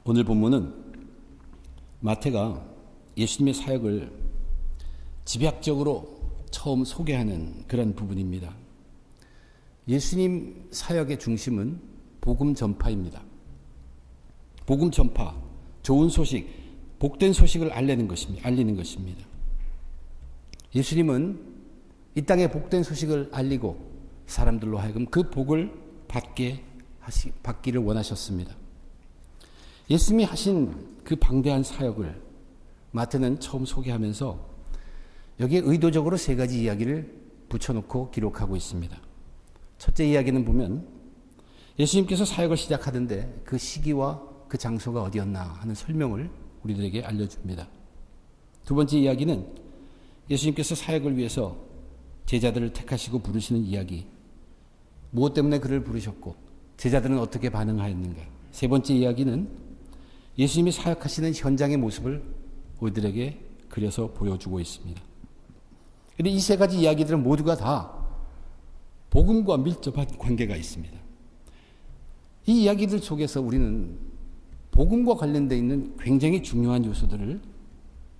오늘 본문은 마태가 예수님의 사역을 집약적으로 처음 소개하는 그런 부분입니다. 예수님 사역의 중심은 복음 전파입니다. 복음 전파, 좋은 소식, 복된 소식을 알리는 것입니다. 예수님은 이 땅에 복된 소식을 알리고 사람들로 하여금 그 복을 받기를 원하셨습니다. 예수님이 하신 그 방대한 사역을 마태는 처음 소개하면서 여기에 의도적으로 세 가지 이야기를 붙여놓고 기록하고 있습니다. 첫째 이야기는 보면 예수님께서 사역을 시작하던데 그 시기와 그 장소가 어디였나 하는 설명을 우리들에게 알려줍니다. 두 번째 이야기는 예수님께서 사역을 위해서 제자들을 택하시고 부르시는 이야기, 무엇 때문에 그를 부르셨고 제자들은 어떻게 반응하였는가. 세 번째 이야기는 예수님이 사역하시는 현장의 모습을 우리들에게 그려서 보여주고 있습니다. 그런데 이 세 가지 이야기들은 모두가 다 복음과 밀접한 관계가 있습니다. 이 이야기들 속에서 우리는 복음과 관련되어 있는 굉장히 중요한 요소들을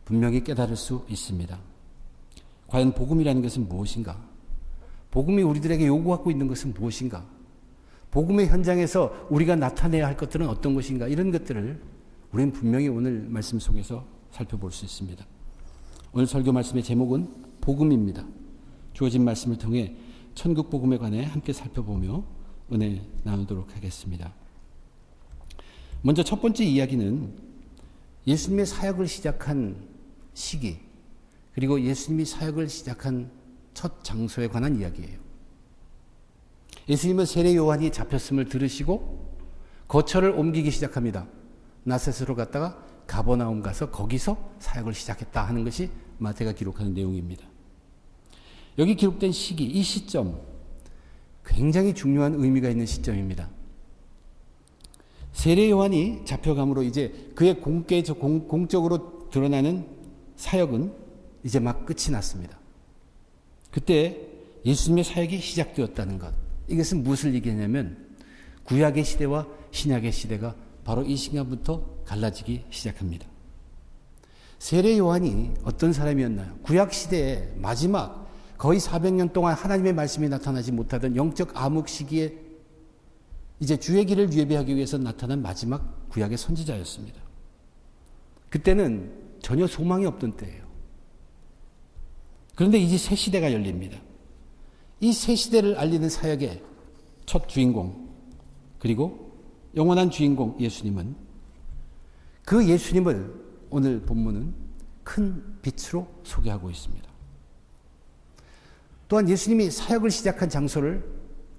분명히 깨달을 수 있습니다. 과연 복음이라는 것은 무엇인가? 복음이 우리들에게 요구하고 있는 것은 무엇인가? 복음의 현장에서 우리가 나타내야 할 것들은 어떤 것인가? 이런 것들을 우리는 분명히 오늘 말씀 속에서 살펴볼 수 있습니다. 오늘 설교 말씀의 제목은 복음입니다. 주어진 말씀을 통해 천국 복음에 관해 함께 살펴보며 은혜 나누도록 하겠습니다. 먼저 첫 번째 이야기는 예수님의 사역을 시작한 시기, 그리고 예수님이 사역을 시작한 첫 장소에 관한 이야기예요. 예수님은 세례 요한이 잡혔음을 들으시고 거처를 옮기기 시작합니다. 나사렛으로 갔다가 가버나움 가서 거기서 사역을 시작했다 하는 것이 마태가 기록하는 내용입니다. 여기 기록된 시기, 이 시점 굉장히 중요한 의미가 있는 시점입니다. 세례 요한이 잡혀감으로 이제 그의 공적으로 드러나는 사역은 이제 막 끝이 났습니다. 그때 예수님의 사역이 시작되었다는 것. 이것은 무엇을 얘기하냐면 구약의 시대와 신약의 시대가 바로 이 시간부터 갈라지기 시작합니다. 세례 요한이 어떤 사람이었나요? 구약 시대의 마지막 거의 400년 동안 하나님의 말씀이 나타나지 못하던 영적 암흑 시기에 이제 주의 길을 예비하기 위해서 나타난 마지막 구약의 선지자였습니다. 그때는 전혀 소망이 없던 때예요. 그런데 이제 새 시대가 열립니다. 이 새 시대를 알리는 사역의 첫 주인공, 그리고 영원한 주인공 예수님은, 그 예수님을 오늘 본문은 큰 빛으로 소개하고 있습니다. 또한 예수님이 사역을 시작한 장소를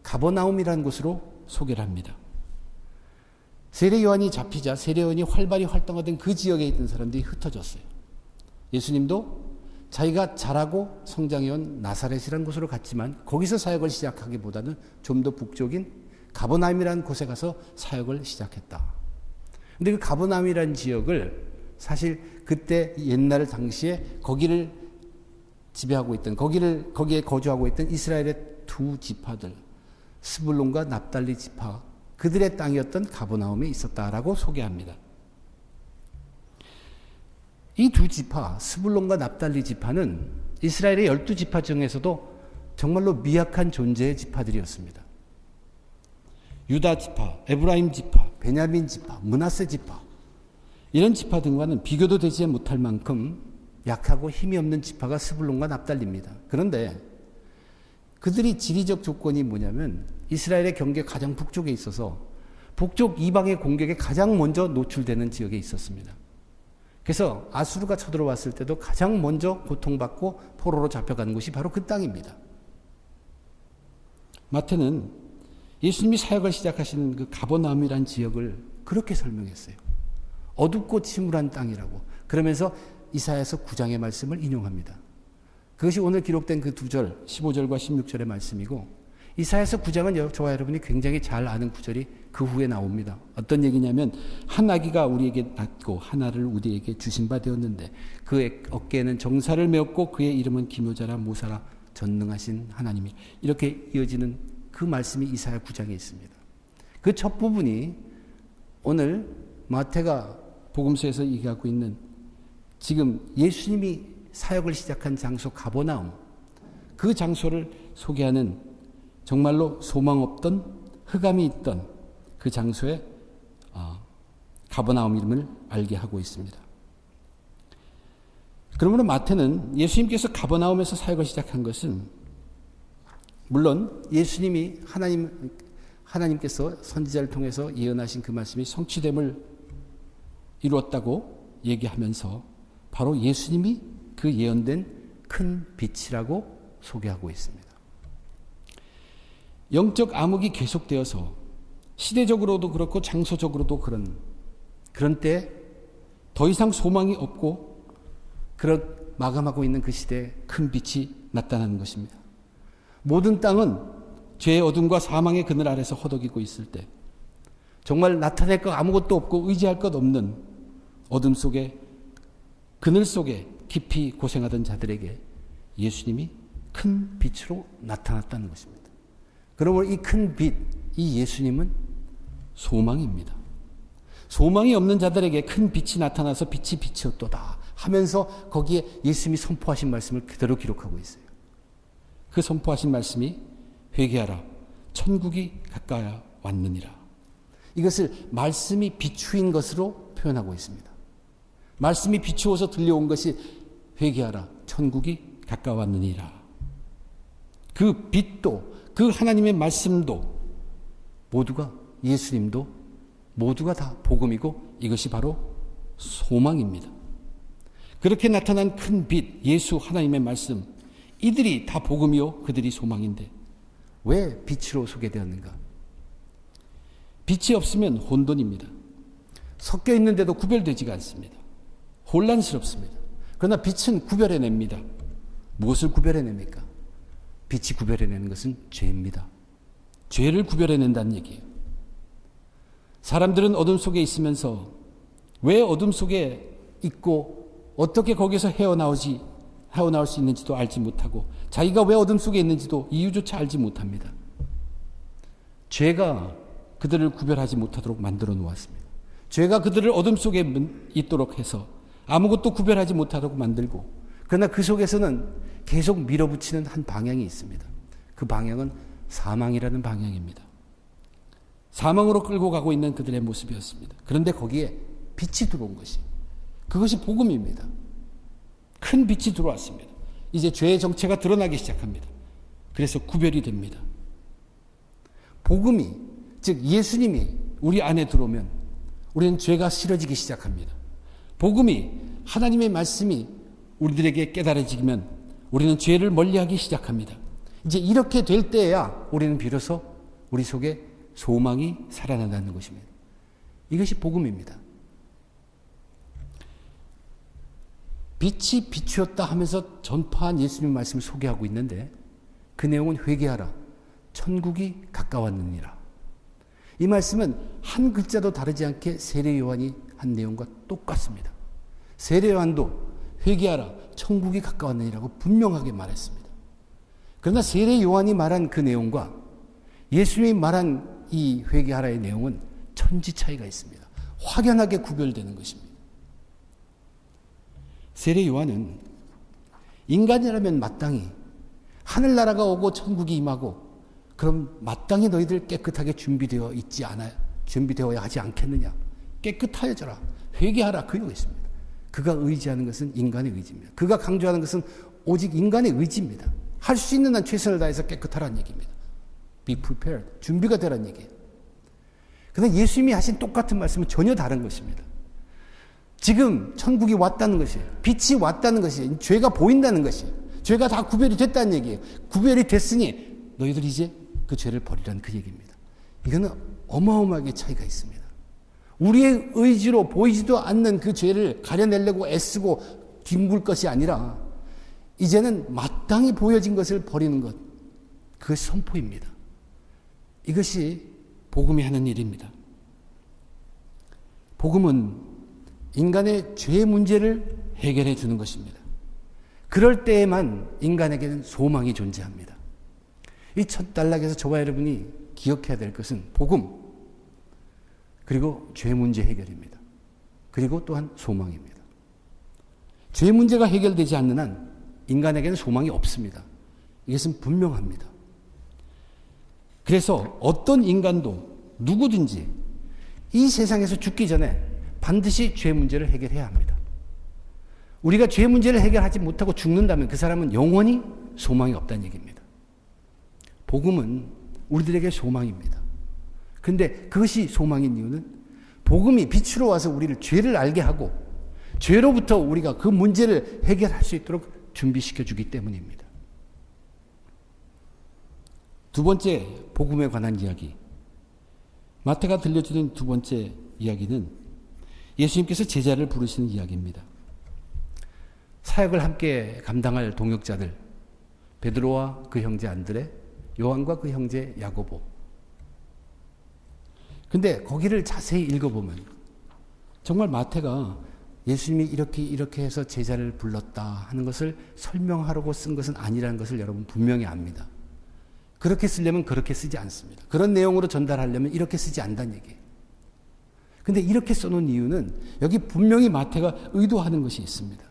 가버나움이라는 곳으로 소개를 합니다. 세례 요한이 잡히자 세례 요한이 활발히 활동하던 그 지역에 있던 사람들이 흩어졌어요. 예수님도 자기가 자라고 성장해온 나사렛이라는 곳으로 갔지만 거기서 사역을 시작하기보다는 좀 더 북쪽인 가버나움이라는 곳에 가서 사역을 시작했다. 그런데 그 가버나움이라는 지역을 사실 그때 옛날 당시에 거기를 지배하고 있던, 거기에 거주하고 있던 이스라엘의 두 지파들, 스불론과 납달리 지파, 그들의 땅이었던 가버나움에 있었다라고 소개합니다. 이 두 지파, 스불론과 납달리 지파는 이스라엘의 12지파 중에서도 정말로 미약한 존재의 지파들이었습니다. 유다 지파, 에브라임 지파, 베냐민 지파, 므낫세 지파, 이런 지파 등과는 비교도 되지 못할 만큼 약하고 힘이 없는 지파가 스불론과 납달리입니다. 그런데 그들이 지리적 조건이 뭐냐면 이스라엘의 경계 가장 북쪽에 있어서 북쪽 이방의 공격에 가장 먼저 노출되는 지역에 있었습니다. 그래서 아수르가 쳐들어왔을 때도 가장 먼저 고통받고 포로로 잡혀간 곳이 바로 그 땅입니다. 마태는 예수님이 사역을 시작하시는 그 가버나움이라는 지역을 그렇게 설명했어요. 어둡고 침울한 땅이라고. 그러면서 이사야서 9장의 말씀을 인용합니다. 그것이 오늘 기록된 그 두 절, 15절과 16절의 말씀이고, 이사야서 9장은 저와 여러분이 굉장히 잘 아는 구절이 그 후에 나옵니다. 어떤 얘기냐면 한 아기가 우리에게 낳고 하나를 우리에게 주신 바 되었는데 그의 어깨에는 정사를 메었고 그의 이름은 기묘자라 모사라 전능하신 하나님이. 이렇게 이어지는 그 말씀이 이사야 9장에 있습니다. 그 첫 부분이 오늘 마태가 복음서에서 얘기하고 있는 지금 예수님이 사역을 시작한 장소 가버나움, 그 장소를 소개하는 정말로 소망 없던 흑암이 있던 그 장소에 가버나움 이름을 알게 하고 있습니다. 그러므로 마태는 예수님께서 가버나움에서 사역을 시작한 것은 물론 예수님이 하나님께서 선지자를 통해서 예언하신 그 말씀이 성취됨을 이루었다고 얘기하면서 바로 예수님이 그 예언된 큰 빛이라고 소개하고 있습니다. 영적 암흑이 계속되어서 시대적으로도 그렇고 장소적으로도 그런 때 더 이상 소망이 없고 마감하고 있는 그 시대에 큰 빛이 나타나는 것입니다. 모든 땅은 죄의 어둠과 사망의 그늘 아래서 허덕이고 있을 때 정말 나타낼 것 아무것도 없고 의지할 것 없는 어둠 속에 그늘 속에 깊이 고생하던 자들에게 예수님이 큰 빛으로 나타났다는 것입니다. 그러므로 이 큰 빛, 이 예수님은 소망입니다. 소망이 없는 자들에게 큰 빛이 나타나서 빛이 빛이었도다 하면서 거기에 예수님이 선포하신 말씀을 그대로 기록하고 있어요. 그 선포하신 말씀이 회개하라 천국이 가까이 왔느니라. 이것을 말씀이 비추인 것으로 표현하고 있습니다. 말씀이 비추어서 들려온 것이 회개하라 천국이 가까이 왔느니라. 그 빛도 그 하나님의 말씀도 모두가 예수님도 모두가 다 복음이고 이것이 바로 소망입니다. 그렇게 나타난 큰 빛 예수 하나님의 말씀 이들이 다 복음이요 그들이 소망인데 왜 빛으로 소개되었는가? 빛이 없으면 혼돈입니다. 섞여 있는데도 구별되지가 않습니다. 혼란스럽습니다. 그러나 빛은 구별해냅니다. 무엇을 구별해냅니까? 빛이 구별해내는 것은 죄입니다. 죄를 구별해낸다는 얘기예요. 사람들은 어둠 속에 있으면서 왜 어둠 속에 있고 어떻게 거기서 헤어나올 수 있는지도 알지 못하고 자기가 왜 어둠 속에 있는지도 이유조차 알지 못합니다. 죄가 그들을 구별하지 못하도록 만들어 놓았습니다. 죄가 그들을 어둠 속에 있도록 해서 아무것도 구별하지 못하도록 만들고 그러나 그 속에서는 계속 밀어붙이는 한 방향이 있습니다. 그 방향은 사망이라는 방향입니다. 사망으로 끌고 가고 있는 그들의 모습이었습니다. 그런데 거기에 빛이 들어온 것이 그것이 복음입니다. 큰 빛이 들어왔습니다. 이제 죄의 정체가 드러나기 시작합니다. 그래서 구별이 됩니다. 복음이 즉 예수님이 우리 안에 들어오면 우리는 죄가 싫어지기 시작합니다. 복음이 하나님의 말씀이 우리들에게 깨달아지면 우리는 죄를 멀리하기 시작합니다. 이제 이렇게 될 때야 우리는 비로소 우리 속에 소망이 살아난다는 것입니다. 이것이 복음입니다. 빛이 비추었다 하면서 전파한 예수님 말씀을 소개하고 있는데 그 내용은 회개하라 천국이 가까웠느니라. 이 말씀은 한 글자도 다르지 않게 세례 요한이 한 내용과 똑같습니다. 세례 요한도 회개하라 천국이 가까웠느니라고 분명하게 말했습니다. 그러나 세례 요한이 말한 그 내용과 예수님이 말한 이 회개하라의 내용은 천지 차이가 있습니다. 확연하게 구별되는 것입니다. 세례 요한은 인간이라면 마땅히 하늘나라가 오고 천국이 임하고 그럼 마땅히 너희들 깨끗하게 준비되어야 하지 않겠느냐. 깨끗하여져라. 회개하라. 그러고 있습니다. 그가 의지하는 것은 인간의 의지입니다. 그가 강조하는 것은 오직 인간의 의지입니다. 할 수 있는 한 최선을 다해서 깨끗하라는 얘기입니다. Be prepared. 준비가 되라는 얘기예요. 그런데 예수님이 하신 똑같은 말씀은 전혀 다른 것입니다. 지금 천국이 왔다는 것이에요. 빛이 왔다는 것이에요. 죄가 보인다는 것이에요. 죄가 다 구별이 됐다는 얘기예요. 구별이 됐으니 너희들 이제 그 죄를 버리라는 그 얘기입니다. 이거는 어마어마하게 차이가 있습니다. 우리의 의지로 보이지도 않는 그 죄를 가려내려고 애쓰고 뒹굴 것이 아니라 이제는 마땅히 보여진 것을 버리는 것. 그것이 선포입니다. 이것이 복음이 하는 일입니다. 복음은 인간의 죄 문제를 해결해 주는 것입니다. 그럴 때에만 인간에게는 소망이 존재합니다. 이 첫 단락에서 저와 여러분이 기억해야 될 것은 복음, 그리고 죄 문제 해결입니다. 그리고 또한 소망입니다. 죄 문제가 해결되지 않는 한 인간에게는 소망이 없습니다. 이것은 분명합니다. 그래서 어떤 인간도 누구든지 이 세상에서 죽기 전에 반드시 죄 문제를 해결해야 합니다. 우리가 죄 문제를 해결하지 못하고 죽는다면 그 사람은 영원히 소망이 없다는 얘기입니다. 복음은 우리들에게 소망입니다. 그런데 그것이 소망인 이유는 복음이 빛으로 와서 우리를 죄를 알게 하고 죄로부터 우리가 그 문제를 해결할 수 있도록 준비시켜 주기 때문입니다. 두 번째 복음에 관한 이야기. 마태가 들려주는 두 번째 이야기는 예수님께서 제자를 부르시는 이야기입니다. 사역을 함께 감당할 동역자들, 베드로와 그 형제 안드레, 요한과 그 형제 야고보. 근데 거기를 자세히 읽어보면 정말 마태가 예수님이 이렇게 해서 제자를 불렀다 하는 것을 설명하려고 쓴 것은 아니라는 것을 여러분 분명히 압니다. 그렇게 쓰려면 그렇게 쓰지 않습니다. 그런 내용으로 전달하려면 이렇게 쓰지 않는다는 얘기예요. 근데 이렇게 써놓은 이유는 여기 분명히 마태가 의도하는 것이 있습니다.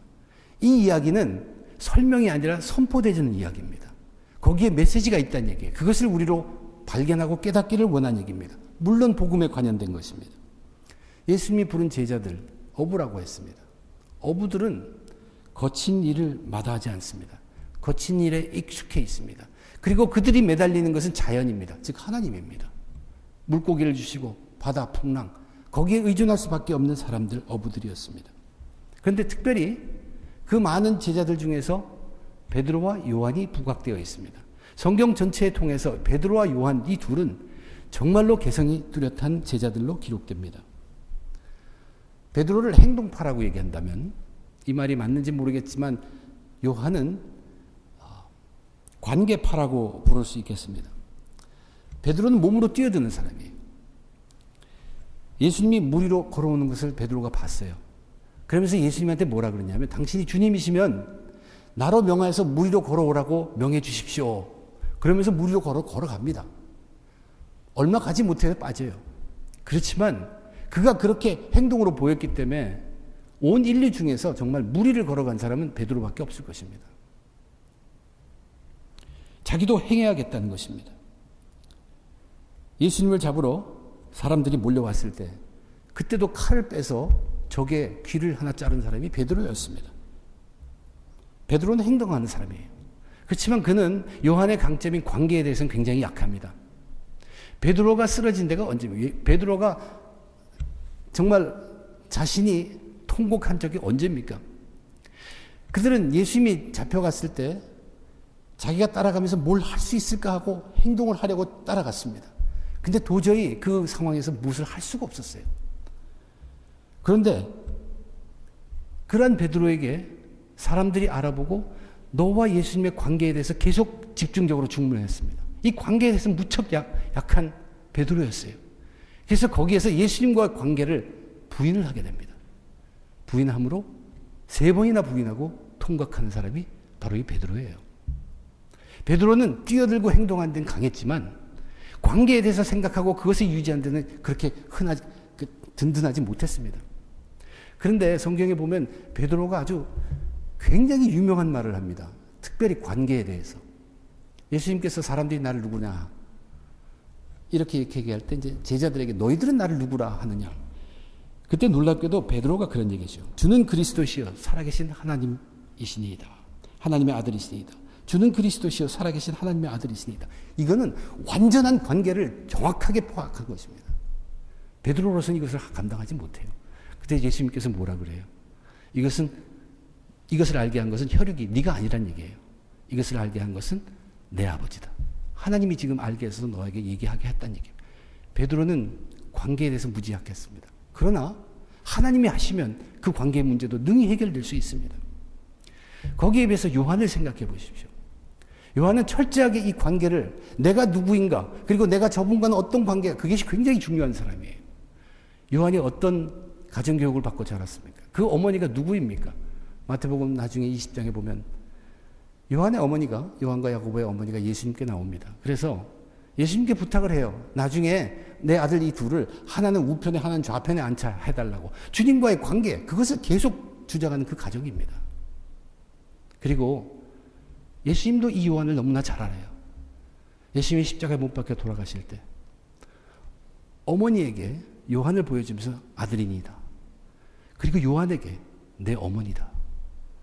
이 이야기는 설명이 아니라 선포되는 이야기입니다. 거기에 메시지가 있다는 얘기예요. 그것을 우리로 발견하고 깨닫기를 원하는 얘기입니다. 물론 복음에 관련된 것입니다. 예수님이 부른 제자들, 어부라고 했습니다. 어부들은 거친 일을 마다하지 않습니다. 거친 일에 익숙해 있습니다. 그리고 그들이 매달리는 것은 자연입니다. 즉 하나님입니다. 물고기를 주시고 바다, 풍랑, 거기에 의존할 수밖에 없는 사람들, 어부들이었습니다. 그런데 특별히 그 많은 제자들 중에서 베드로와 요한이 부각되어 있습니다. 성경 전체에 통해서 베드로와 요한 이 둘은 정말로 개성이 뚜렷한 제자들로 기록됩니다. 베드로를 행동파라고 얘기한다면 이 말이 맞는지 모르겠지만 요한은 관계파라고 부를 수 있겠습니다. 베드로는 몸으로 뛰어드는 사람이에요. 예수님이 물 위로 걸어오는 것을 베드로가 봤어요. 그러면서 예수님한테 뭐라 그러냐면 당신이 주님이시면 나로 명하여서 물 위로 걸어오라고 명해 주십시오. 그러면서 물 위로 걸어갑니다. 얼마 가지 못해서 빠져요. 그렇지만 그가 그렇게 행동으로 보였기 때문에 온 인류 중에서 정말 물 위를 걸어간 사람은 베드로밖에 없을 것입니다. 자기도 행해야겠다는 것입니다. 예수님을 잡으러 사람들이 몰려왔을 때 그때도 칼을 빼서 적의 귀를 하나 자른 사람이 베드로였습니다. 베드로는 행동하는 사람이에요. 그렇지만 그는 요한의 강점인 관계에 대해서는 굉장히 약합니다. 베드로가 쓰러진 데가 언제입니까? 베드로가 정말 자신이 통곡한 적이 언제입니까? 그들은 예수님이 잡혀갔을 때 자기가 따라가면서 뭘 할 수 있을까 하고 행동을 하려고 따라갔습니다. 근데 도저히 그 상황에서 무엇을 할 수가 없었어요. 그런데 그러한 베드로에게 사람들이 알아보고 너와 예수님의 관계에 대해서 계속 집중적으로 질문했습니다. 이 관계에 대해서 무척 약한 베드로였어요. 그래서 거기에서 예수님과의 관계를 부인을 하게 됩니다. 부인함으로 3번이나 부인하고 통각하는 사람이 바로 이 베드로예요. 베드로는 뛰어들고 행동하는 데는 강했지만 관계에 대해서 생각하고 그것을 유지하는 데는 그렇게 든든하지 못했습니다. 그런데 성경에 보면 베드로가 아주 굉장히 유명한 말을 합니다. 특별히 관계에 대해서. 예수님께서 사람들이 나를 누구냐 이렇게 얘기할 때 이제 제자들에게 너희들은 나를 누구라 하느냐. 그때 놀랍게도 베드로가 그런 얘기죠. 주는 그리스도시여 살아계신 하나님이시니이다. 하나님의 아들이시니이다. 주는 그리스도시여 살아계신 하나님의 아들이시니이다. 이거는 완전한 관계를 정확하게 포악한 것입니다. 베드로로서는 이것을 감당하지 못해요. 그때 예수님께서 뭐라 그래요? 이것을 알게 한 것은 혈육이 네가 아니란 얘기예요. 이것을 알게 한 것은 내 아버지다. 하나님이 지금 알게 해서 너에게 얘기하게 했다는 얘기예요. 베드로는 관계에 대해서 무지약했습니다. 그러나 하나님이 하시면 그 관계의 문제도 능히 해결될 수 있습니다. 거기에 비해서 요한을 생각해 보십시오. 요한은 철저하게 이 관계를 내가 누구인가 그리고 내가 저분과는 어떤 관계가 그것이 굉장히 중요한 사람이에요. 요한이 어떤 가정교육을 받고 자랐습니까? 그 어머니가 누구입니까? 마태복음 나중에 20장에 보면 요한의 어머니가 요한과 야고보의 어머니가 예수님께 나옵니다. 그래서 예수님께 부탁을 해요. 나중에 내 아들 이 둘을 하나는 우편에 하나는 좌편에 앉혀 해달라고. 주님과의 관계, 그것을 계속 주장하는 그 가정입니다. 그리고 예수님도 이 요한을 너무나 잘 알아요. 예수님이 십자가에 못 박혀 돌아가실 때 어머니에게 요한을 보여주면서 아들이니다. 그리고 요한에게 내 어머니다.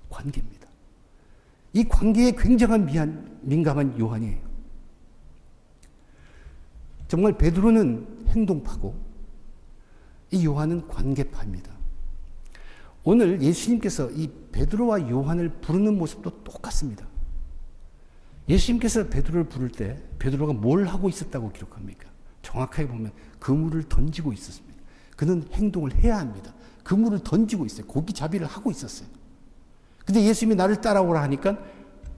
관계입니다. 이 관계에 굉장한 민감한 요한이에요. 정말 베드로는 행동파고 이 요한은 관계파입니다. 오늘 예수님께서 이 베드로와 요한을 부르는 모습도 똑같습니다. 예수님께서 베드로를 부를 때 베드로가 뭘 하고 있었다고 기록합니까? 정확하게 보면 그물을 던지고 있었습니다. 그는 행동을 해야 합니다. 그물을 던지고 있어요. 고기잡이를 하고 있었어요. 근데 예수님이 나를 따라오라 하니까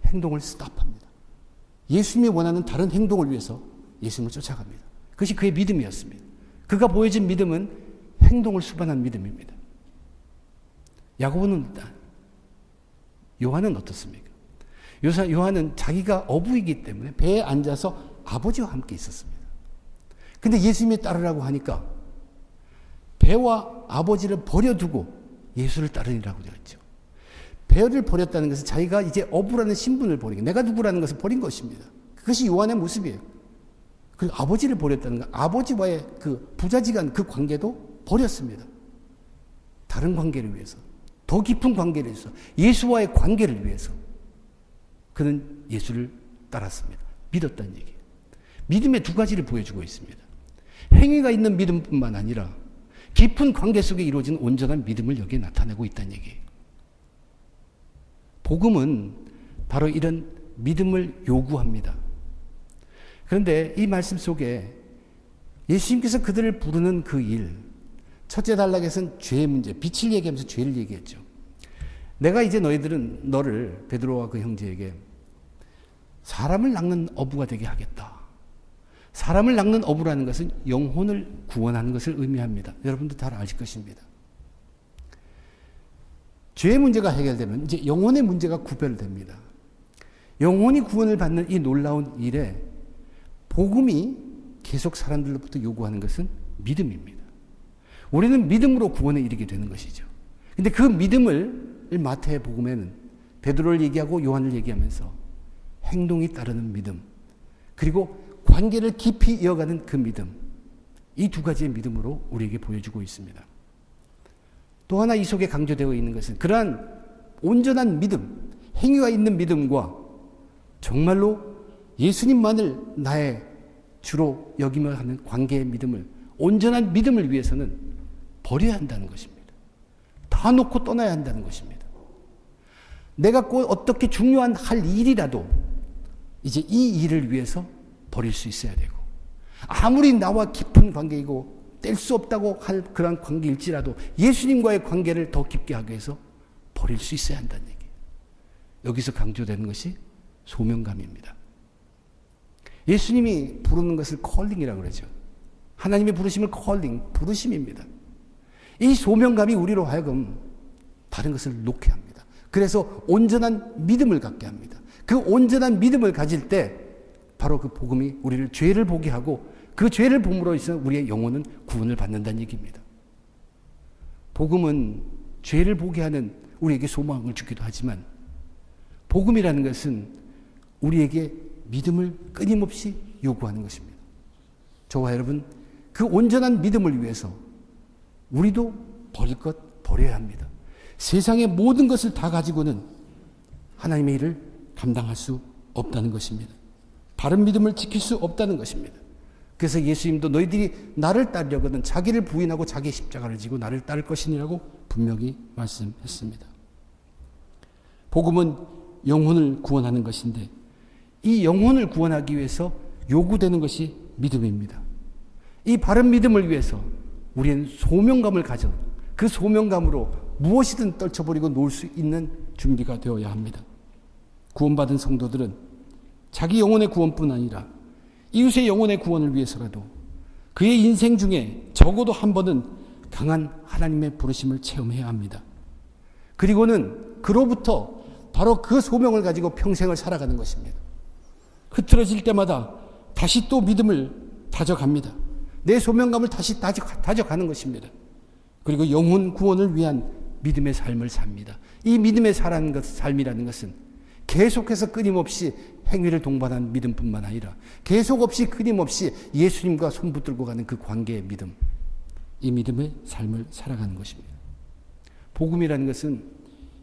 행동을 스탑합니다. 예수님이 원하는 다른 행동을 위해서 예수님을 쫓아갑니다. 그것이 그의 믿음이었습니다. 그가 보여준 믿음은 행동을 수반한 믿음입니다. 야고보는 요한은 어떻습니까? 요한은 자기가 어부이기 때문에 배에 앉아서 아버지와 함께 있었습니다. 근데 예수님이 따르라고 하니까 배와 아버지를 버려두고 예수를 따르니라고 되어 있죠. 배를 버렸다는 것은 자기가 이제 어부라는 신분을 버리고 내가 누구라는 것을 버린 것입니다. 그것이 요한의 모습이에요. 그리고 아버지를 버렸다는 것, 아버지와의 그 부자지간 그 관계도 버렸습니다. 다른 관계를 위해서, 더 깊은 관계를 위해서, 예수와의 관계를 위해서 그는 예수를 따랐습니다. 믿었다는 얘기예요. 믿음의 두 가지를 보여주고 있습니다. 행위가 있는 믿음뿐만 아니라 깊은 관계 속에 이루어진 온전한 믿음을 여기에 나타내고 있다는 얘기예요. 복음은 바로 이런 믿음을 요구합니다. 그런데 이 말씀 속에 예수님께서 그들을 부르는 그 일, 첫째 단락에서는 죄의 문제, 빛을 얘기하면서 죄를 얘기했죠. 내가 이제 너를 베드로와 그 형제에게 사람을 낚는 어부가 되게 하겠다. 사람을 낚는 어부라는 것은 영혼을 구원하는 것을 의미합니다. 여러분도 잘 아실 것입니다. 죄의 문제가 해결되면 이제 영혼의 문제가 구별됩니다. 영혼이 구원을 받는 이 놀라운 일에 복음이 계속 사람들로부터 요구하는 것은 믿음입니다. 우리는 믿음으로 구원에 이르게 되는 것이죠. 근데 그 믿음을 마태복음에는 베드로를 얘기하고 요한을 얘기하면서 행동이 따르는 믿음, 그리고 관계를 깊이 이어가는 그 믿음, 이 두 가지의 믿음으로 우리에게 보여주고 있습니다. 또 하나 이 속에 강조되어 있는 것은 그러한 온전한 믿음, 행위가 있는 믿음과 정말로 예수님만을 나의 주로 여기며 하는 관계의 믿음을, 온전한 믿음을 위해서는 버려야 한다는 것입니다. 다 놓고 떠나야 한다는 것입니다. 내가 꼭 어떻게 중요한 할 일이라도 이제 이 일을 위해서 버릴 수 있어야 되고, 아무리 나와 깊은 관계이고 뗄 수 없다고 할 그런 관계일지라도 예수님과의 관계를 더 깊게 하기 위해서 버릴 수 있어야 한다는 얘기예요. 여기서 강조되는 것이 소명감입니다. 예수님이 부르는 것을 컬링이라고 그러죠. 하나님이 부르심을 컬링, 부르심입니다. 이 소명감이 우리로 하여금 다른 것을 놓게 합니다. 그래서 온전한 믿음을 갖게 합니다. 그 온전한 믿음을 가질 때 바로 그 복음이 우리를 죄를 보게 하고 그 죄를 봄으로 해서 우리의 영혼은 구원을 받는다는 얘기입니다. 복음은 죄를 보게 하는 우리에게 소망을 주기도 하지만 복음이라는 것은 우리에게 믿음을 끊임없이 요구하는 것입니다. 저와 여러분, 그 온전한 믿음을 위해서 우리도 버릴 것 버려야 합니다. 세상의 모든 것을 다 가지고는 하나님의 일을 감당할 수 없다는 것입니다. 바른 믿음을 지킬 수 없다는 것입니다. 그래서 예수님도 너희들이 나를 따르려거든 자기를 부인하고 자기 십자가를 지고 나를 따를 것이니라고 분명히 말씀했습니다. 복음은 영혼을 구원하는 것인데 이 영혼을 구원하기 위해서 요구되는 것이 믿음입니다. 이 바른 믿음을 위해서 우리는 소명감을 가져 그 소명감으로 무엇이든 떨쳐버리고 놓을 수 있는 준비가 되어야 합니다. 구원받은 성도들은 자기 영혼의 구원뿐 아니라 이웃의 영혼의 구원을 위해서라도 그의 인생 중에 적어도 한 번은 강한 하나님의 부르심을 체험해야 합니다. 그리고는 그로부터 바로 그 소명을 가지고 평생을 살아가는 것입니다. 흐트러질 때마다 다시 또 믿음을 다져갑니다. 내 소명감을 다시 다져가는 것입니다. 그리고 영혼 구원을 위한 믿음의 삶을 삽니다. 이 믿음의 삶이라는 것은 계속해서 끊임없이 행위를 동반한 믿음뿐만 아니라 계속 없이 끊임없이 예수님과 손붙들고 가는 그 관계의 믿음, 이 믿음의 삶을 살아가는 것입니다. 복음이라는 것은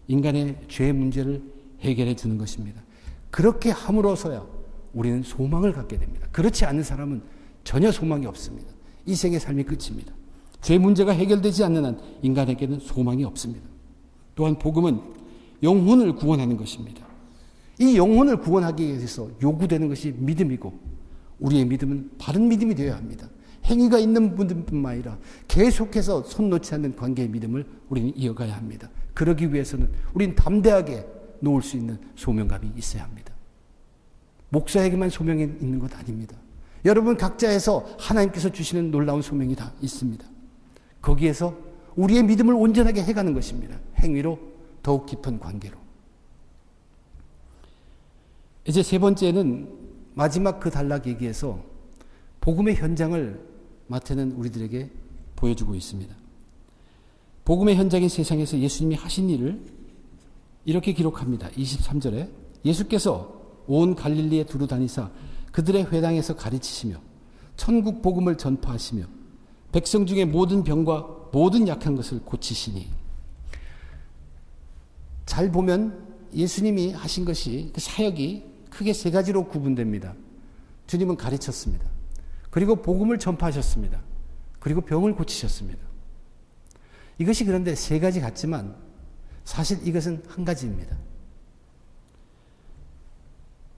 인간의 죄 문제를 해결해 주는 것입니다. 그렇게 함으로써야 우리는 소망을 갖게 됩니다. 그렇지 않은 사람은 전혀 소망이 없습니다. 이 생의 삶이 끝입니다. 죄 문제가 해결되지 않는 한 인간에게는 소망이 없습니다. 또한 복음은 영혼을 구원하는 것입니다. 이 영혼을 구원하기 위해서 요구되는 것이 믿음이고 우리의 믿음은 바른 믿음이 되어야 합니다. 행위가 있는 믿음뿐만 아니라 계속해서 손 놓지 않는 관계의 믿음을 우리는 이어가야 합니다. 그러기 위해서는 우리는 담대하게 놓을 수 있는 소명감이 있어야 합니다. 목사에게만 소명이 있는 것 아닙니다. 여러분 각자에서 하나님께서 주시는 놀라운 소명이 다 있습니다. 거기에서 우리의 믿음을 온전하게 해가는 것입니다. 행위로, 더욱 깊은 관계로. 이제 세 번째는 마지막 그 단락 얘기에서 복음의 현장을 마태는 우리들에게 보여주고 있습니다. 복음의 현장인 세상에서 예수님이 하신 일을 이렇게 기록합니다. 23절에 예수께서 온 갈릴리에 두루 다니사 그들의 회당에서 가르치시며 천국 복음을 전파하시며 백성 중에 모든 병과 모든 약한 것을 고치시니. 잘 보면 예수님이 하신 것이 그 사역이 크게 세 가지로 구분됩니다. 주님은 가르쳤습니다. 그리고 복음을 전파하셨습니다. 그리고 병을 고치셨습니다. 이것이 그런데 세 가지 같지만 사실 이것은 한 가지입니다.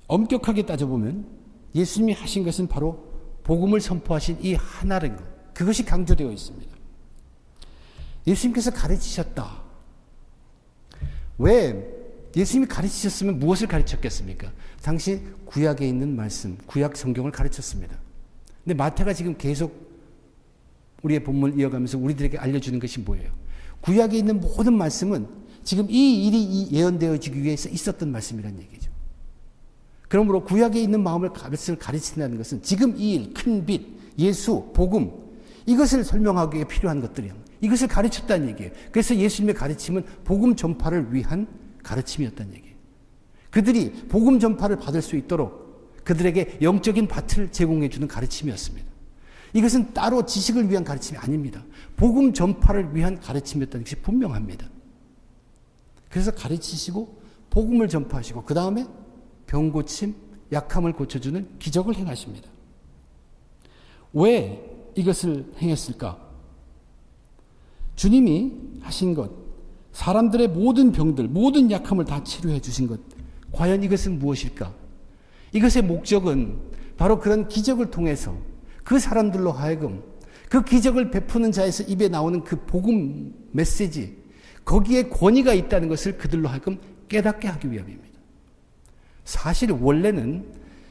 엄격하게 따져보면 예수님이 하신 것은 바로 복음을 선포하신 이 하나라는 것, 그것이 강조되어 있습니다. 예수님께서 가르치셨다. 왜 예수님이 가르치셨으면 무엇을 가르쳤겠습니까? 당시 구약에 있는 말씀, 구약 성경을 가르쳤습니다. 근데 마태가 지금 계속 우리의 본문을 이어가면서 우리들에게 알려주는 것이 뭐예요? 구약에 있는 모든 말씀은 지금 이 일이 예언되어지기 위해서 있었던 말씀이라는 얘기죠. 그러므로 구약에 있는 말씀을 가르친다는 것은 지금 이 일, 큰 빛, 예수, 복음, 이것을 설명하기 위해 필요한 것들이에요. 이것을 가르쳤다는 얘기예요. 그래서 예수님의 가르침은 복음 전파를 위한 가르침이었다는 얘기예요. 그들이 복음 전파를 받을 수 있도록 그들에게 영적인 밭을 제공해 주는 가르침이었습니다. 이것은 따로 지식을 위한 가르침이 아닙니다. 복음 전파를 위한 가르침이었다는 것이 분명합니다. 그래서 가르치시고 복음을 전파하시고 그 다음에 병 고침, 약함을 고쳐주는 기적을 행하십니다. 왜 이것을 행했을까? 주님이 하신 것, 사람들의 모든 병들, 모든 약함을 다 치료해 주신 것, 과연 이것은 무엇일까? 이것의 목적은 바로 그런 기적을 통해서 그 사람들로 하여금 그 기적을 베푸는 자에서 입에 나오는 그 복음 메시지, 거기에 권위가 있다는 것을 그들로 하여금 깨닫게 하기 위함입니다. 사실 원래는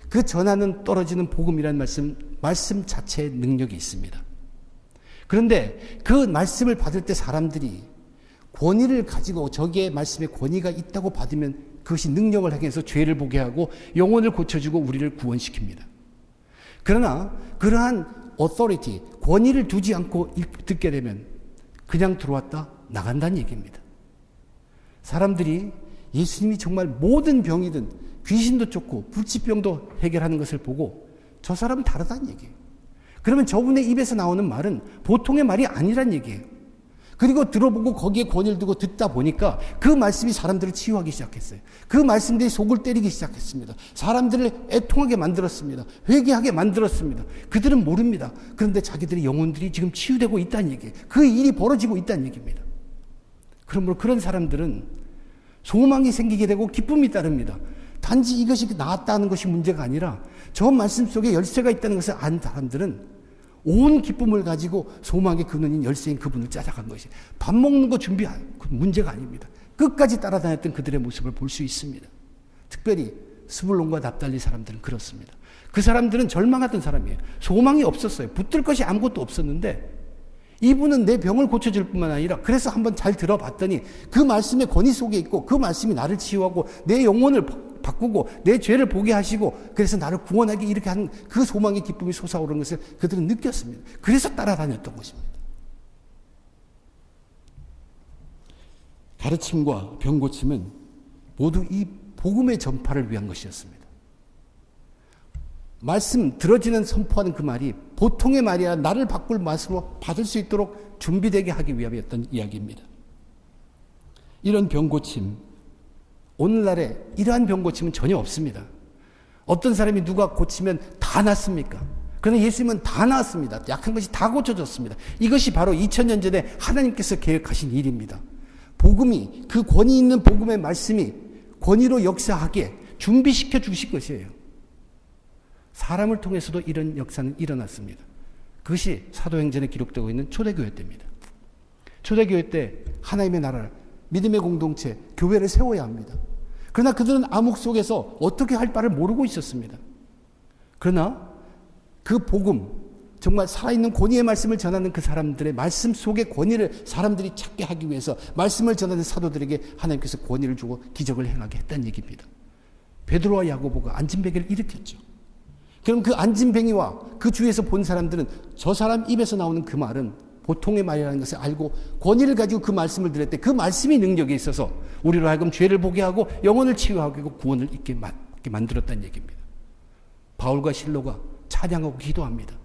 그 전하는 떨어지는 복음이라는 말씀 자체의 능력이 있습니다. 그런데 그 말씀을 받을 때 사람들이 권위를 가지고 저기에 말씀에 권위가 있다고 받으면 그것이 능력을 행해서 죄를 보게 하고 영혼을 고쳐주고 우리를 구원시킵니다. 그러나 그러한 authority, 권위를 두지 않고 듣게 되면 그냥 들어왔다 나간다는 얘기입니다. 사람들이 예수님이 정말 모든 병이든 귀신도 쫓고 불치병도 해결하는 것을 보고 저 사람은 다르다는 얘기예요. 그러면 저분의 입에서 나오는 말은 보통의 말이 아니란 얘기예요. 그리고 들어보고 거기에 권위를 두고 듣다 보니까 그 말씀이 사람들을 치유하기 시작했어요. 그 말씀들이 속을 때리기 시작했습니다. 사람들을 애통하게 만들었습니다. 회개하게 만들었습니다. 그들은 모릅니다. 그런데 자기들의 영혼들이 지금 치유되고 있다는 얘기예요. 그 일이 벌어지고 있다는 얘기입니다. 그러므로 그런 사람들은 소망이 생기게 되고 기쁨이 따릅니다. 단지 이것이 나았다는 것이 문제가 아니라 저 말씀 속에 열쇠가 있다는 것을 안 사람들은 온 기쁨을 가지고 소망의 근원인 열쇠인 그분을 찾아간 것이 밥 먹는 거 준비한 문제가 아닙니다. 끝까지 따라다녔던 그들의 모습을 볼 수 있습니다. 특별히 스불론과 납달리 사람들은 그렇습니다. 그 사람들은 절망하던 사람이에요. 소망이 없었어요. 붙들 것이 아무것도 없었는데 이분은 내 병을 고쳐줄 뿐만 아니라 그래서 한번 잘 들어봤더니 그 말씀의 권위 속에 있고 그 말씀이 나를 치유하고 내 영혼을 바꾸고 내 죄를 보게 하시고 그래서 나를 구원하기 이렇게 하는 그 소망의 기쁨이 솟아오르는 것을 그들은 느꼈습니다. 그래서 따라다녔던 것입니다. 가르침과 병고침은 모두 이 복음의 전파를 위한 것이었습니다. 말씀 들어지는 선포하는 그 말이 보통의 말이 아니라 나를 바꿀 말씀으로 받을 수 있도록 준비되게 하기 위함이었던 이야기입니다. 이런 병고침, 오늘날에 이러한 병고침은 전혀 없습니다. 어떤 사람이 누가 고치면 다 낫습니까? 그러나 예수님은 다 나았습니다. 약한 것이 다 고쳐졌습니다. 이것이 바로 2000년 전에 하나님께서 계획하신 일입니다. 복음이, 그 권위 있는 복음의 말씀이 권위로 역사하게 준비시켜 주신 것이에요. 사람을 통해서도 이런 역사는 일어났습니다. 그것이 사도행전에 기록되고 있는 초대교회 때입니다. 초대교회 때 하나님의 나라를, 믿음의 공동체, 교회를 세워야 합니다. 그러나 그들은 암흑 속에서 어떻게 할 바를 모르고 있었습니다. 그러나 그 복음, 정말 살아있는 권위의 말씀을 전하는 그 사람들의 말씀 속의 권위를 사람들이 찾게 하기 위해서 말씀을 전하는 사도들에게 하나님께서 권위를 주고 기적을 행하게 했다는 얘기입니다. 베드로와 야고보가 안진뱅이를 일으켰죠. 그럼 그 안진뱅이와 그 주위에서 본 사람들은 저 사람 입에서 나오는 그 말은 보통의 말이라는 것을 알고 권위를 가지고 그 말씀을 들을 때 그 말씀이 능력이 있어서 우리로 하여금 죄를 보게 하고 영혼을 치유하고 구원을 있게 만들었다는 얘기입니다. 바울과 실로가 찬양하고 기도합니다.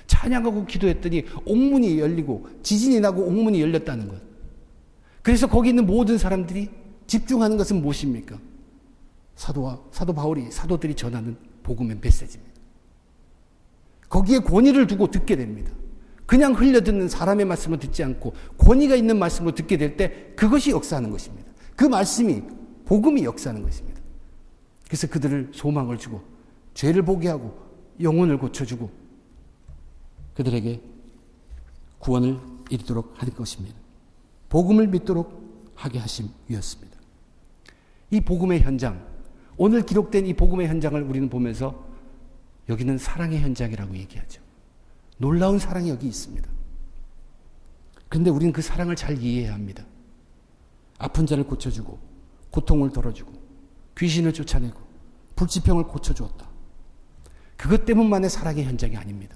찬양하고 기도했더니 옥문이 열리고 지진이 나고 옥문이 열렸다는 것. 그래서 거기 있는 모든 사람들이 집중하는 것은 무엇입니까? 사도 바울이 사도들이 전하는 복음의 메시지입니다. 거기에 권위를 두고 듣게 됩니다. 그냥 흘려듣는 사람의 말씀을 듣지 않고 권위가 있는 말씀으로 듣게 될 때 그것이 역사하는 것입니다. 그 말씀이 복음이 역사하는 것입니다. 그래서 그들을 소망을 주고 죄를 보게 하고 영혼을 고쳐주고 그들에게 구원을 이루도록 하는 것입니다. 복음을 믿도록 하게 하심이었습니다. 이 복음의 현장, 오늘 기록된 이 복음의 현장을 우리는 보면서 여기는 사랑의 현장이라고 얘기하죠. 놀라운 사랑이 여기 있습니다. 그런데 우리는 그 사랑을 잘 이해해야 합니다. 아픈 자를 고쳐주고 고통을 덜어주고 귀신을 쫓아내고 불치병을 고쳐주었다. 그것 때문만의 사랑의 현장이 아닙니다.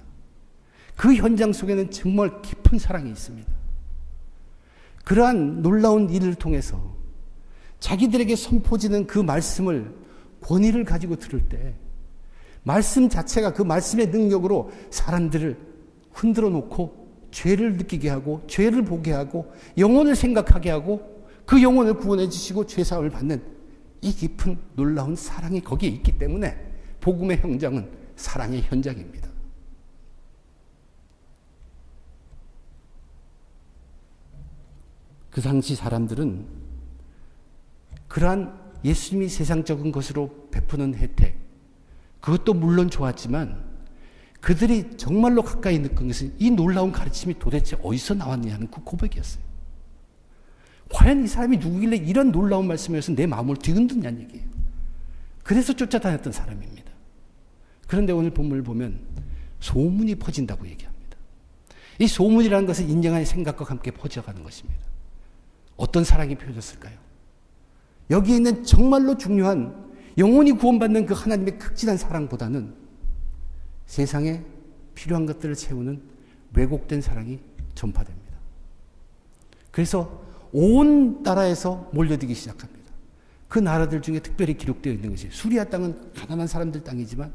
그 현장 속에는 정말 깊은 사랑이 있습니다. 그러한 놀라운 일을 통해서 자기들에게 선포지는 그 말씀을 권위를 가지고 들을 때 말씀 자체가 그 말씀의 능력으로 사람들을 흔들어 놓고 죄를 느끼게 하고 죄를 보게 하고 영혼을 생각하게 하고 그 영혼을 구원해 주시고 죄사함을 받는 이 깊은 놀라운 사랑이 거기에 있기 때문에 복음의 현장은 사랑의 현장입니다. 그 당시 사람들은 그러한 예수님이 세상적인 것으로 베푸는 혜택, 그것도 물론 좋았지만 그들이 정말로 가까이 느낀 것은 이 놀라운 가르침이 도대체 어디서 나왔느냐 하는 그 고백이었어요. 과연 이 사람이 누구길래 이런 놀라운 말씀이어서 내 마음을 뒤흔드냐는 얘기예요. 그래서 쫓아다녔던 사람입니다. 그런데 오늘 본문을 보면 소문이 퍼진다고 얘기합니다. 이 소문이라는 것은 인정한 생각과 함께 퍼져가는 것입니다. 어떤 사랑이 펴졌을까요? 여기 있는 정말로 중요한 영혼이 구원받는 그 하나님의 극진한 사랑보다는 세상에 필요한 것들을 채우는 왜곡된 사랑이 전파됩니다. 그래서 온 나라에서 몰려들기 시작합니다. 그 나라들 중에 특별히 기록되어 있는 것이 수리아 땅은 가난한 사람들 땅이지만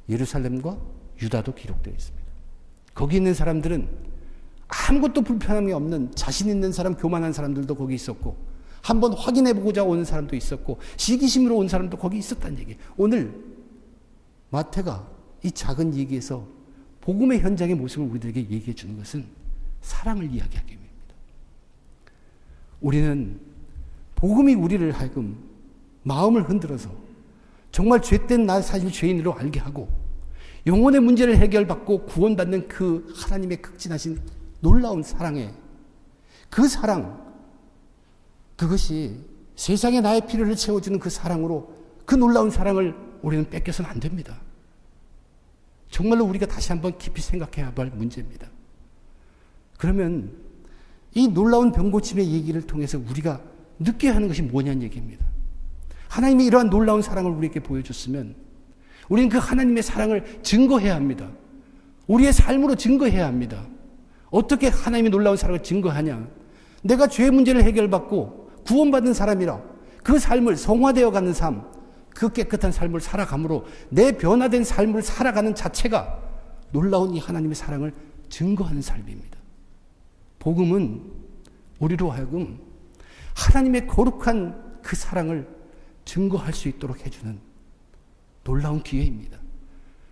예루살렘과 유다도 기록되어 있습니다. 거기 있는 사람들은 아무것도 불편함이 없는 자신 있는 사람, 교만한 사람들도 거기 있었고 한번 확인해보고자 오는 사람도 있었고 시기심으로 온 사람도 거기 있었다는 얘기예요. 오늘 마태가 이 작은 얘기에서 복음의 현장의 모습을 우리들에게 얘기해 주는 것은 사랑을 이야기하기 위함입니다. 우리는 복음이 우리를 하여금 마음을 흔들어서 정말 죄된 나 사실 죄인으로 알게 하고 영혼의 문제를 해결받고 구원받는 그 하나님의 극진하신 놀라운 사랑에 그 사랑, 그것이 세상에 나의 필요를 채워주는 그 사랑으로 그 놀라운 사랑을 우리는 뺏겨서는 안 됩니다. 정말로 우리가 다시 한번 깊이 생각해야 할 문제입니다. 그러면 이 놀라운 병고침의 얘기를 통해서 우리가 느껴야 하는 것이 뭐냐는 얘기입니다. 하나님이 이러한 놀라운 사랑을 우리에게 보여줬으면 우리는 그 하나님의 사랑을 증거해야 합니다. 우리의 삶으로 증거해야 합니다. 어떻게 하나님의 놀라운 사랑을 증거하냐? 내가 죄의 문제를 해결받고 구원받은 사람이라 그 삶을 성화되어 가는 삶, 그 깨끗한 삶을 살아감으로 내 변화된 삶을 살아가는 자체가 놀라운 이 하나님의 사랑을 증거하는 삶입니다. 복음은 우리로 하여금 하나님의 거룩한 그 사랑을 증거할 수 있도록 해주는 놀라운 기회입니다.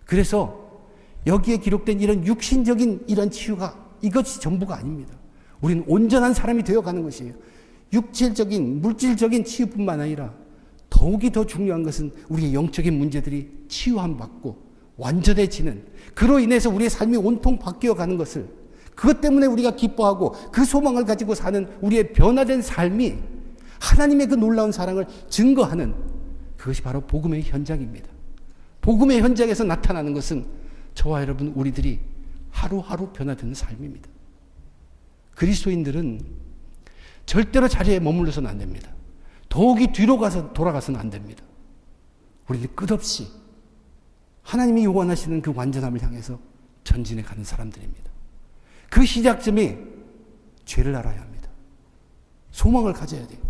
그래서 여기에 기록된 이런 육신적인 이런 치유가 이것이 전부가 아닙니다. 우리는 온전한 사람이 되어가는 것이에요. 육질적인 물질적인 치유뿐만 아니라 더욱이 더 중요한 것은 우리의 영적인 문제들이 치유함 받고 완전해지는, 그로 인해서 우리의 삶이 온통 바뀌어 가는 것을, 그것 때문에 우리가 기뻐하고 그 소망을 가지고 사는 우리의 변화된 삶이 하나님의 그 놀라운 사랑을 증거하는, 그것이 바로 복음의 현장입니다. 복음의 현장에서 나타나는 것은 저와 여러분 우리들이 하루하루 변화되는 삶입니다. 그리스도인들은 절대로 자리에 머물러서는 안 됩니다. 더욱이 뒤로 돌아가서는 안 됩니다. 우리는 끝없이 하나님이 요구하시는 그 완전함을 향해서 전진해 가는 사람들입니다. 그 시작점이 죄를 알아야 합니다. 소망을 가져야 돼요.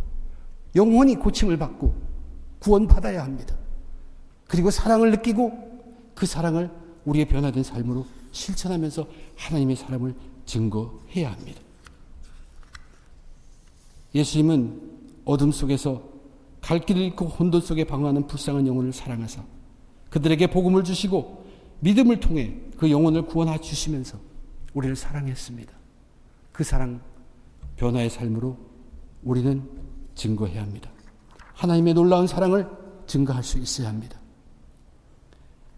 영원히 고침을 받고 구원받아야 합니다. 그리고 사랑을 느끼고 그 사랑을 우리의 변화된 삶으로 실천하면서 하나님의 사랑을 증거해야 합니다. 예수님은 어둠 속에서 갈 길을 잃고 혼돈 속에 방황하는 불쌍한 영혼을 사랑하사 그들에게 복음을 주시고 믿음을 통해 그 영혼을 구원해 주시면서 우리를 사랑했습니다. 그 사랑, 변화의 삶으로 우리는 증거해야 합니다. 하나님의 놀라운 사랑을 증거할 수 있어야 합니다.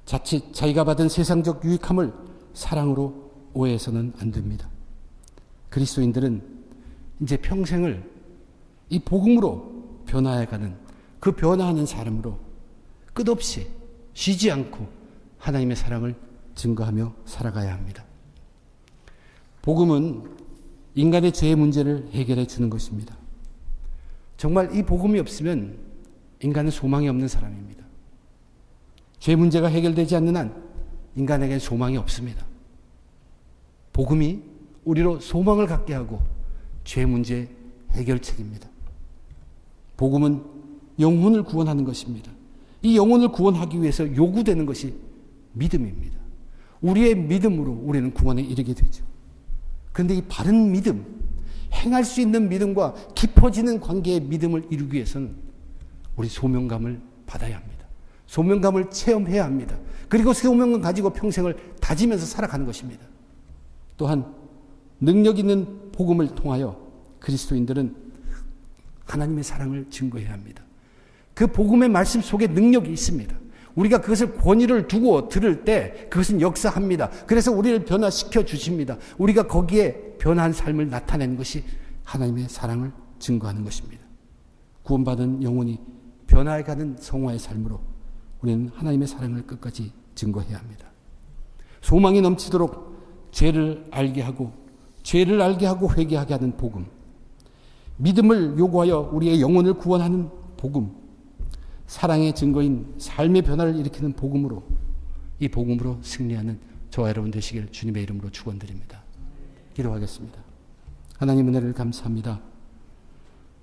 자칫 자기가 받은 세상적 유익함을 사랑으로 오해해서는 안 됩니다. 그리스도인들은 이제 평생을 이 복음으로 변화해가는, 그 변화하는 사람으로 끝없이 쉬지 않고 하나님의 사랑을 증거하며 살아가야 합니다. 복음은 인간의 죄의 문제를 해결해 주는 것입니다. 정말 이 복음이 없으면 인간은 소망이 없는 사람입니다. 죄 문제가 해결되지 않는 한 인간에겐 소망이 없습니다. 복음이 우리로 소망을 갖게 하고 죄 문제 해결책입니다. 복음은 영혼을 구원하는 것입니다. 이 영혼을 구원하기 위해서 요구되는 것이 믿음입니다. 우리의 믿음으로 우리는 구원에 이르게 되죠. 그런데 이 바른 믿음, 행할 수 있는 믿음과 깊어지는 관계의 믿음을 이루기 위해서는 우리 소명감을 받아야 합니다. 소명감을 체험해야 합니다. 그리고 소명감 가지고 평생을 다지면서 살아가는 것입니다. 또한 능력 있는 복음을 통하여 그리스도인들은 하나님의 사랑을 증거해야 합니다. 그 복음의 말씀 속에 능력이 있습니다. 우리가 그것을 권위를 두고 들을 때 그것은 역사합니다. 그래서 우리를 변화시켜 주십니다. 우리가 거기에 변화한 삶을 나타내는 것이 하나님의 사랑을 증거하는 것입니다. 구원받은 영혼이 변화해가는 성화의 삶으로 우리는 하나님의 사랑을 끝까지 증거해야 합니다. 소망이 넘치도록 죄를 알게 하고 회개하게 하는 복음, 믿음을 요구하여 우리의 영혼을 구원하는 복음, 사랑의 증거인 삶의 변화를 일으키는 복음으로, 이 복음으로 승리하는 저와 여러분 되시길 주님의 이름으로 축원드립니다. 기도하겠습니다. 하나님 은혜를 감사합니다.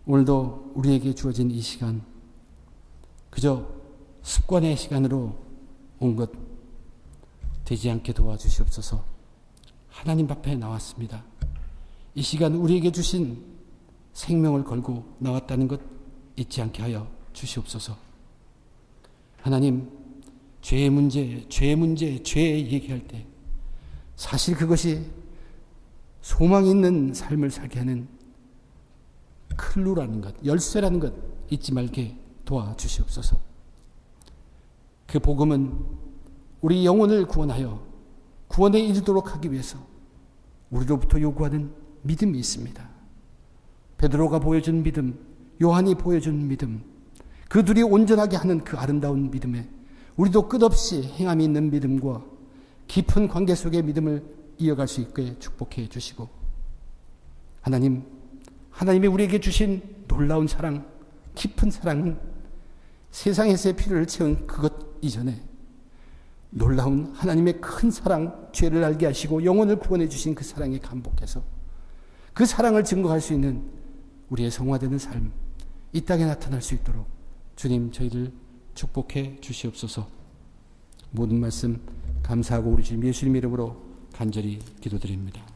오늘도 우리에게 주어진 이 시간 그저 습관의 시간으로 온 것 되지 않게 도와주시옵소서. 하나님 앞에 나왔습니다. 이 시간 우리에게 주신 생명을 걸고 나왔다는 것 잊지 않게 하여 주시옵소서. 하나님, 죄의 문제 얘기할 때 사실 그것이 소망이 있는 삶을 살게 하는 클루라는 것, 열쇠라는 것 잊지 말게 도와주시옵소서. 그 복음은 우리 영혼을 구원하여 구원에 이르도록 하기 위해서 우리로부터 요구하는 믿음이 있습니다. 베드로가 보여준 믿음, 요한이 보여준 믿음, 그 둘이 온전하게 하는 그 아름다운 믿음에 우리도 끝없이 행함이 있는 믿음과 깊은 관계 속의 믿음을 이어갈 수 있게 축복해 주시고, 하나님이 우리에게 주신 놀라운 사랑, 깊은 사랑은 세상에서의 필요를 채운 그것 이전에 놀라운 하나님의 큰 사랑, 죄를 알게 하시고 영혼을 구원해 주신 그 사랑에 감복해서 그 사랑을 증거할 수 있는 우리의 성화되는 삶, 이 땅에 나타날 수 있도록 주님 저희를 축복해 주시옵소서. 모든 말씀 감사하고 우리 주님 예수님 이름으로 간절히 기도드립니다.